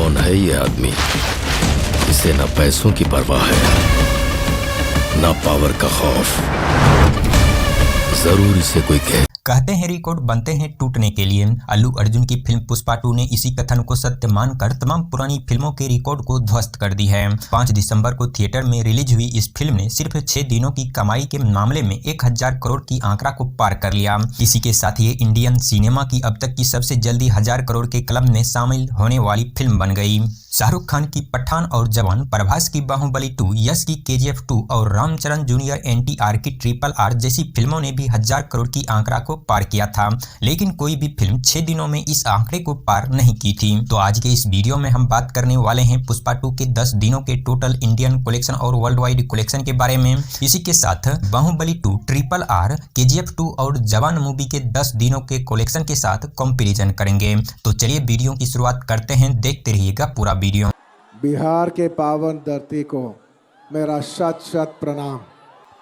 कौन है ये आदमी? इसे ना पैसों की परवाह है, ना पावर का खौफ। जरूर इसे कोई कहते हैं रिकॉर्ड बनते हैं टूटने के लिए। अल्लू अर्जुन की फिल्म पुष्पा 2 ने इसी कथन को सत्य मानकर तमाम पुरानी फिल्मों के रिकॉर्ड को ध्वस्त कर दी है। 5 दिसंबर को थिएटर में रिलीज हुई इस फिल्म ने सिर्फ 6 दिनों की कमाई के मामले में 1000 करोड़ की आंकड़ा को पार कर लिया। इसी के साथ ये इंडियन सिनेमा की अब तक की सबसे जल्दी 1000 करोड़ के क्लब में शामिल होने वाली फिल्म बन गई। शाहरुख खान की पठान और जवान, प्रभास की बाहुबली 2, यश की KGF 2 और रामचरण जूनियर NTR की RRR जैसी फिल्मों ने भी 1000 करोड़ की आंकड़ा को पार किया था, लेकिन कोई भी फिल्म 6 दिनों में इस आंकड़े को पार नहीं की थी। तो आज के इस वीडियो में हम बात करने वाले हैं पुष्पा 2 के 10 दिनों के टोटल इंडियन कलेक्शन और वर्ल्ड वाइड कलेक्शन के बारे में। इसी के साथ बाहुबली 2, RRR, KGF 2 और जवान मूवी के 10 दिनों के कलेक्शन के साथ कंपैरिजन करेंगे। तो चलिए वीडियो की शुरुआत करते हैं, देखते रहिएगा पूरा वीडियो। बिहार के पावन धरती को मेरा शत शत प्रणाम।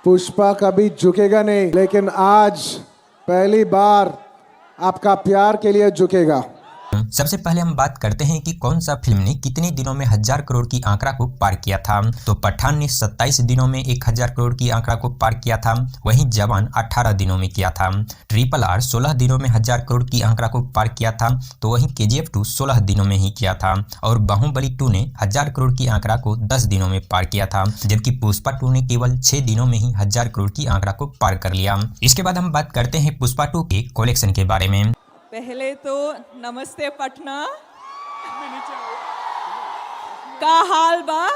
पुष्पा कभी झुकेगा नहीं, लेकिन आज पहली बार आपका प्यार के लिए झुकेगा। सबसे पहले हम बात करते हैं कि कौन सा फिल्म ने कितने दिनों में 1000 करोड़ की आंकड़ा को पार किया था। तो पठान ने 27 दिनों में 1000 करोड़ की आंकड़ा को पार किया था, वहीं जवान 18 दिनों में किया था। RRR 16 दिनों में 1000 करोड़ की आंकड़ा को पार किया था, तो वहीं KGF 2 16 दिनों में ही किया था। और बाहुबली 2 ने 1000 करोड़ की आंकड़ा को 10 दिनों में पार किया था, जबकि पुष्पा 2 ने केवल 6 दिनों में ही 1000 करोड़ की आंकड़ा को पार कर लिया। इसके बाद हम बात करते हैं पुष्पा 2 के कलेक्शन के बारे में। पहले तो नमस्ते पटना, का हाल बा?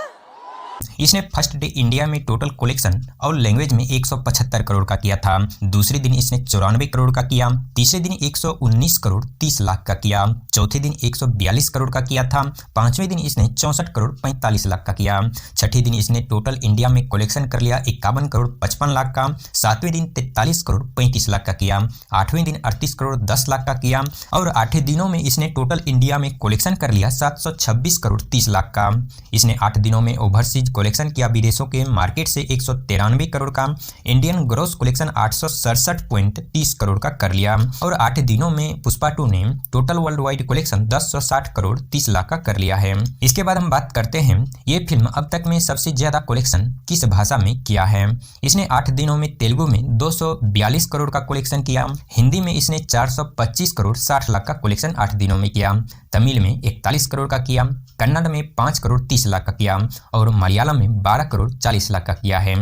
इसने फर्स्ट डे इंडिया में टोटल कलेक्शन और लैंग्वेज में 175 करोड़ का किया था। दूसरे दिन इसने 94 करोड़ का किया। तीसरे दिन 119 करोड़ 30 लाख का किया। चौथे दिन 142 करोड़ का किया था। पांचवें दिन इसने 64 करोड़ 45 लाख का किया। छठे दिन इसने टोटल इंडिया में कलेक्शन कर लिया 51 करोड़ 55 लाख का। सातवें दिन 43 करोड़ 35 लाख का किया। आठवें दिन 38 करोड़ 10 लाख का किया। और 8 दिनों में इसने टोटल इंडिया में कलेक्शन कर लिया 726 करोड़ 30 लाख का। इसने 8 दिनों में ओवरसीज कलेक्शन किया विदेशों के मार्केट से 193 करोड़ का। इंडियन ग्रॉस कलेक्शन 867.30 करोड़ का कर लिया। और 8 दिनों में पुष्पा 2 ने total world wide collection 1060 crore 30 lakh का कर लिया है। इसके बाद हम बात करते हैं ये फिल्म अब तक में सबसे ज्यादा कलेक्शन किस भाषा में किया है। इसने 8 दिनों में तेलुगु में 242 करोड़ का कलेक्शन किया। हिंदी में इसने 425 करोड़ 60 लाख का कलेक्शन 8 दिनों में किया। तमिल में 41 करोड़ का किया। कन्नड़ में 5 करोड़ 30 लाख का किया। और मलयालम में 12 करोड़ 40 लाख का किया है।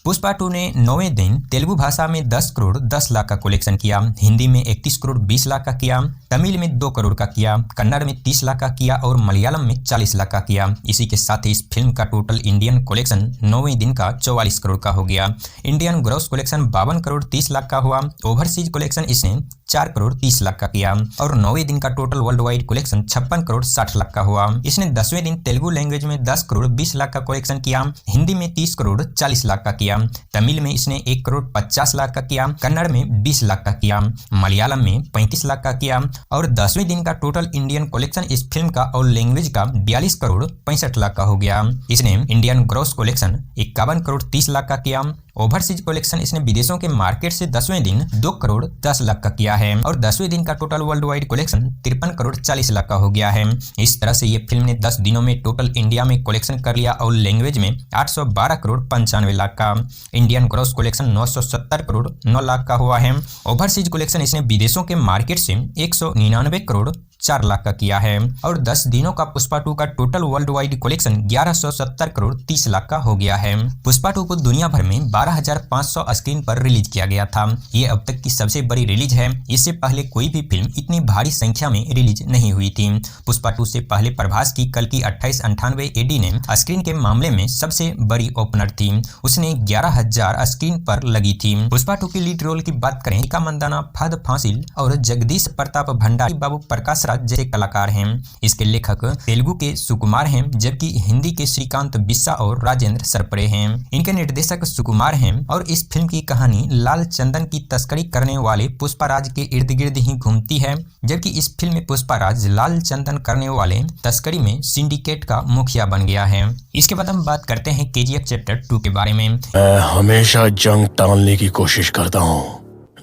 पुष्पा 2 ने 9वें दिन तेलुगु भाषा में 10 करोड़ 10 लाख का कलेक्शन किया। हिंदी में 31 करोड़ 20 लाख का किया। तमिल में 2 करोड़ का किया। कन्नड़ में 30 लाख का किया और मलयालम में 40 लाख का किया। इसी के साथ ही इस फिल्म का टोटल इंडियन कलेक्शन 9वें दिन का 44 करोड़ का हो गया। Indian gross collection 52 crore 30 lakh का हुआ। ओवरसीज कलेक्शन इसने 4 करोड़ 30 लाख का किया। और 9वें दिन का total world wide collection 56 crore 60 lakh का हुआ। इसने 10वें दिन तेलुगु लैंग्वेज में 10 करोड़ 20 लाख का कलेक्शन किया। हिंदी में 30 करोड़ 40 लाख का किया। तमिल में इसने 1 करोड़ 50 लाख का किया। कन्नड़ में 20 लाख का किया। मलयालम में 35 लाख का किया। और 10वें दिन का टोटल इंडियन कलेक्शन इस फिल्म का और लैंग्वेज का 42 करोड़ 65 लाख का हो गया। इसने Indian gross collection 51 crore 30 lakh का किया। ओवरसीज कलेक्शन इसने विदेशों के मार्केट से 10वें दिन 2 करोड़ 10 लाख का किया है। और 10वें दिन का total world wide collection 53 crore 40 lakh का हो गया है। इस तरह से ये फिल्म ने 10 दिनों में टोटल इंडिया में कलेक्शन कर लिया और लैंग्वेज में 812 करोड़ 95 लाख का। Indian gross collection 970 crore 9 lakh का हुआ है। ओवरसीज कलेक्शन इसने विदेशों के मार्केट से 199 करोड़ 4 लाख का किया है। और 10 दिनों का पुष्पा 2 का total world wide collection 1170 crore 30 lakh का हो गया है। पुष्पा 2 को दुनिया भर में 12,500 स्क्रीन पर रिलीज किया गया था। ये अब तक की सबसे बड़ी रिलीज है। इससे पहले कोई भी फिल्म इतनी भारी संख्या में रिलीज नहीं हुई थी। पुष्पा 2 से पहले प्रभास की कल की 2898 AD ने स्क्रीन के मामले में सबसे बड़ी ओपनर थी। उसने 11,000 स्क्रीन पर लगी थी। पुष्पा 2 की लीड रोल की बात करें, टीका मंदाना, फहद फासिल और जगदीश प्रताप भंडारी, बाबू प्रकाश जैसे कलाकार हैं। इसके लेखक तेलुगु के सुकुमार हैं, जबकि हिंदी के श्रीकांत बिस्सा और राजेंद्र सरपरे हैं। इनके निर्देशक सुकुमार हैं। और इस फिल्म की कहानी लाल चंदन की तस्करी करने वाले पुष्पराज के इर्द गिर्द ही घूमती है, जबकि इस फिल्म में पुष्पराज लाल चंदन करने वाले तस्करी में सिंडिकेट का मुखिया बन गया है। इसके बाद हम बात करते हैं KGF चैप्टर 2 के बारे में। मैं हमेशा जंग टालने की कोशिश करता हूँ,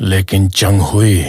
लेकिन जंग हुई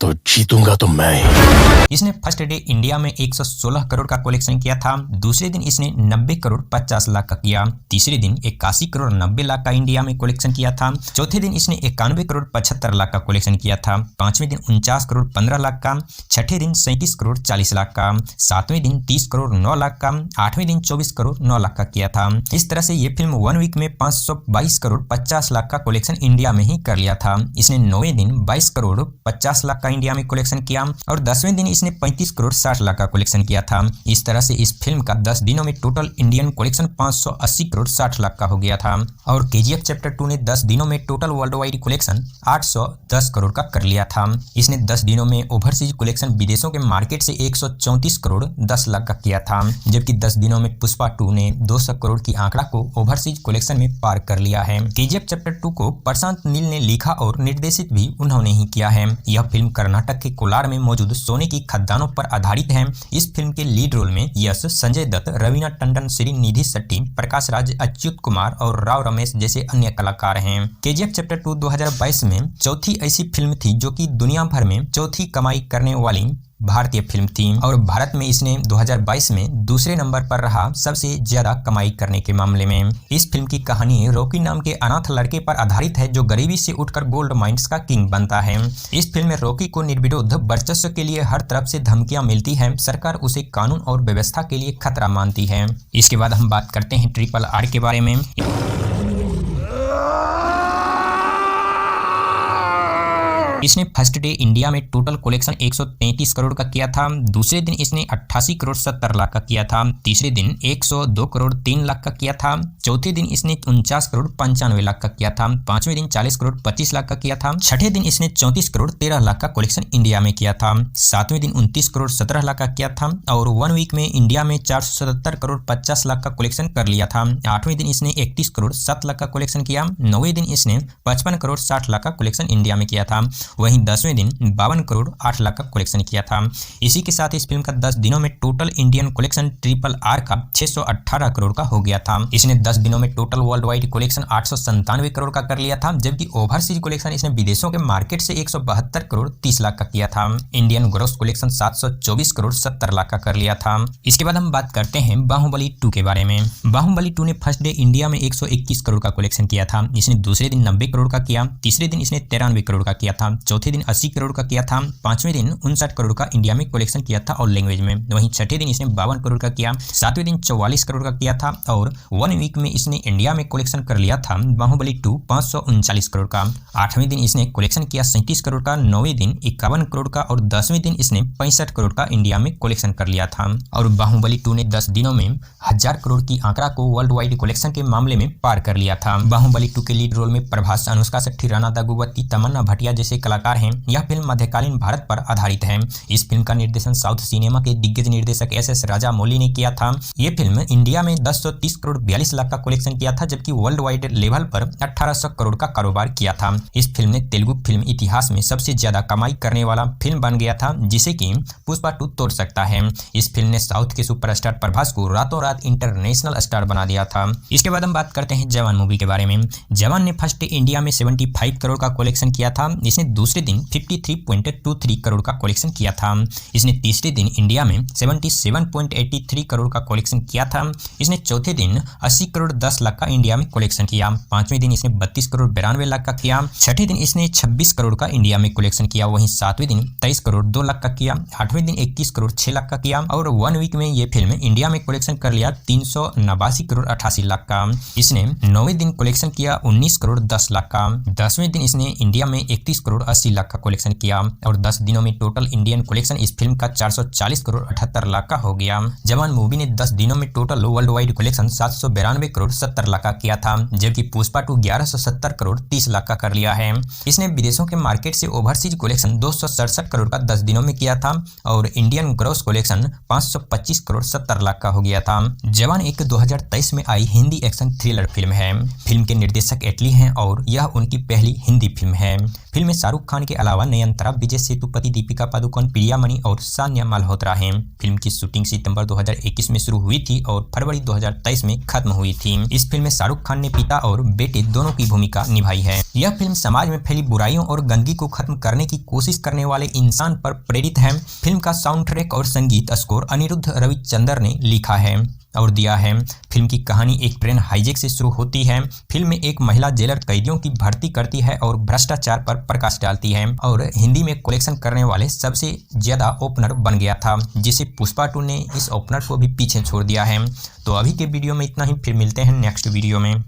तो जीतूंगा तो मैं ही। इसने फर्स्ट डे इंडिया में 116 करोड़ का कलेक्शन किया था। दूसरे दिन इसने 90 करोड़ 50 लाख का किया। तीसरे दिन 81 करोड़ 90 लाख का इंडिया में कलेक्शन किया था। चौथे दिन इसने 91 करोड़ 75 लाख का कलेक्शन किया था। पांचवें दिन 49 करोड़ 15 लाख का। छठे दिन 37 करोड़ 40 लाख का। सातवें दिन 30 करोड़ 9 लाख का। आठवें दिन 24 करोड़ 9 लाख का किया था। इस तरह से ये फिल्म 1 वीक में 522 करोड़ 50 लाख का कलेक्शन इंडिया में ही कर लिया था। इसने 9वें दिन 22 करोड़ 50 लाख का इंडिया में कलेक्शन किया और 10वें दिन इसने 35 करोड़ 60 लाख का कलेक्शन किया था। इस तरह से इस फिल्म का 10 दिनों में total Indian collection 580 crore 60 lakh का हो गया था। और केजीएफ चैप्टर 2 ने 10 दिनों में total world wide collection 810 crore का कर लिया था। इसने 10 दिनों में ओवरसीज कलेक्शन विदेशों के मार्केट से 134 करोड़ 10 लाख का किया था, जबकि 10 दिनों में पुष्पा 2 ने 200 करोड़ की आंकड़ा को ओवरसीज कलेक्शन में पार कर लिया है। केजीएफ चैप्टर 2 को प्रशांत नील ने लिखा और निर्देशित भी उन्होंने ही किया है। यह फिल्म कर्नाटक के कोलार में मौजूद सोने की खदानों पर आधारित है। इस फिल्म के लीड रोल में यश, संजय दत्त, रवीना टंडन, श्रीनिधि शेट्टी, प्रकाश राज, अच्युत कुमार और राव रमेश जैसे अन्य कलाकार हैं। केजीएफ चैप्टर 2 2022 में चौथी ऐसी फिल्म थी जो कि दुनिया भर में चौथी कमाई करने वाली भारतीय फिल्म थी और भारत में इसने 2022 में दूसरे नंबर पर रहा सबसे ज्यादा कमाई करने के मामले में। इस फिल्म की कहानी रॉकी नाम के अनाथ लड़के पर आधारित है जो गरीबी से उठकर गोल्ड माइंस का किंग बनता है। इस फिल्म में रॉकी को निर्विरोध वर्चस्व के लिए हर तरफ से धमकियां मिलती है। सरकार उसे कानून और व्यवस्था के लिए खतरा मानती है। इसके बाद हम बात करते हैं RRR के बारे में। इसने फर्स्ट डे इंडिया में टोटल कलेक्शन 133 करोड़ का किया था। दूसरे दिन इसने 88 करोड़ 70 लाख का किया था। तीसरे दिन 102 करोड़ 3 लाख का किया था। चौथे दिन इसने 49 करोड़ 95 लाख का किया था। पांचवें दिन 40 करोड़ 25 लाख का किया था। छठे दिन इसने 34 करोड़ 13 लाख का कलेक्शन इंडिया में किया था। सातवें दिन 29 करोड़ 17 लाख का किया था और 1 वीक में इंडिया में 477 करोड़ 50 लाख का कलेक्शन कर लिया था। आठवें दिन इसने 31 करोड़ 7 लाख का कलेक्शन किया। 9वें दिन इसने 55 करोड़ 60 लाख का कलेक्शन इंडिया में किया था। वहीं 10वें दिन 52 करोड़ 8 लाख का कलेक्शन किया था। इसी के साथ इस फिल्म का 10 दिनों में टोटल इंडियन कलेक्शन RRR का 618 करोड़ का हो गया था। इसने 10 दिनों में total world wide collection 897 crore का कर लिया था, जबकि ओवरसीज कलेक्शन इसने विदेशों के मार्केट से 172 करोड़ 30 लाख का किया था। Indian gross collection 724 crore 70 lakh का कर लिया था। इसके बाद हम बात करते हैं बाहुबली 2 के बारे में। बाहुबली 2 ने फर्स्ट डे इंडिया में 121 करोड़ का कलेक्शन किया था। इसने दूसरे दिन 90 करोड़ का किया। तीसरे दिन इसने 93 करोड़ का किया था। चौथे दिन 80 करोड़ का किया था। पांचवें दिन 59 करोड़ का इंडिया में कलेक्शन किया था और लैंग्वेज में। वहीं छठे दिन इसने 52 करोड़ का किया। सातवें दिन 44 करोड़ का किया था और 1 वीक में इसने इंडिया में कलेक्शन कर लिया था बाहुबली 2 539 करोड़ का। आठवें दिन इसने कलेक्शन किया 37 करोड़ का। 9वें दिन 51 करोड़ का और 10वें दिन इसने 65 करोड़ का इंडिया में कलेक्शन कर लिया था। और बाहुबली 2 ने 10 दिनों में 1000 करोड़ की आंकड़ा को वर्ल्ड वाइड कलेक्शन के मामले में पार कर लिया था। बाहुबली 2 के लीड रोल में प्रभास, अनुष्का शेट्टी, राणा दग्गुबाती, तमन्ना भाटिया जैसे कलाकार हैं। यह फिल्म मध्यकालीन भारत पर आधारित है। इस फिल्म का निर्देशन साउथ सिनेमा के दिग्गज निर्देशक SS राजामौली ने किया था। ये फिल्म इंडिया में 1030 करोड़ 42 लाख का कलेक्शन किया था, जबकि वर्ल्ड वाइड लेवल पर 1800 करोड़ का कारोबार किया था। इस फिल्म ने तेलुगु फिल्म इतिहास में सबसे ज्यादा कमाई करने वाला फिल्म बन गया था, जिसे कि पुष्पा 2 तोड़ सकता है। इस फिल्म ने साउथ के सुपरस्टार प्रभास को रातों रात इंटरनेशनल स्टार बना दिया था। इसके बाद हम बात करते हैं जवान मूवी के बारे में। जवान ने फर्स्ट डे इंडिया में 75 करोड़ का कलेक्शन किया था। इसने दूसरे दिन 53.23 करोड़ का कलेक्शन किया था। इसने तीसरे दिन इंडिया में 77.83 करोड़ का कलेक्शन किया था। इसने चौथे दिन 80 करोड़ 10 लाख का इंडिया में कलेक्शन किया। पांचवें दिन इसने 32 करोड़ 92 लाख का किया। छठे दिन इसने 26 करोड़ का इंडिया में कलेक्शन किया। वहीं सातवें दिन 23 करोड़ 2 लाख का किया। आठवें दिन 21 करोड़ 6 लाख का किया और 1 वीक में ये फिल्म इंडिया में कलेक्शन कर लिया 389 करोड़ 88 लाख का। इसने 9वें दिन कलेक्शन किया 19 करोड़ 10 लाख का। 10वें दिन इसने इंडिया में 31 करोड़ 80 लाख का कलेक्शन किया और 10 दिनों में टोटल इंडियन कलेक्शन इस फिल्म का 440 करोड़ 78 लाख का हो गया। जवान मूवी ने 10 दिनों में total world wide collection 792 crore 70 lakh का किया था, जबकि पुष्पा 2 1170 करोड़ 30 लाख का कर लिया है। इसने विदेशों के मार्केट से ओवरसीज कलेक्शन 267 करोड़ का 10 दिनों में किया था और Indian gross collection 525 crore 70 lakh का हो गया था। जवान एक 2023 में आई हिंदी एक्शन थ्रिलर फिल्म है। फिल्म के निर्देशक एटली हैं और यह उनकी पहली हिंदी फिल्म है। फिल्म में शाहरुख खान के अलावा नयनतारा, विजय सेतुपति, दीपिका पादुकोण, प्रियामणि और सान्या मल्होत्रा हैं। फिल्म की शूटिंग सितंबर 2021 में शुरू हुई थी और फरवरी 2023 में खत्म हुई थी। इस फिल्म में शाहरुख खान ने पिता और बेटे दोनों की भूमिका निभाई है। यह फिल्म समाज में फैली बुराइयों और गंदगी को खत्म करने की कोशिश करने वाले इंसान पर प्रेरित है। फिल्म का साउंड ट्रैक और संगीत स्कोर अनिरुद्ध रविचंद्र ने लिखा है और दिया है। फिल्म की कहानी एक ट्रेन हाईजैक से शुरू होती है। फिल्म में एक महिला जेलर कैदियों की भर्ती करती है और भ्रष्टाचार पर प्रकाश डालती है और हिंदी में कलेक्शन करने वाले सबसे ज्यादा ओपनर बन गया था, जिसे पुष्पा 2 ने इस ओपनर को भी पीछे छोड़ दिया है। तो अभी के वीडियो में इतना ही, फिर मिलते हैं नेक्स्ट वीडियो में।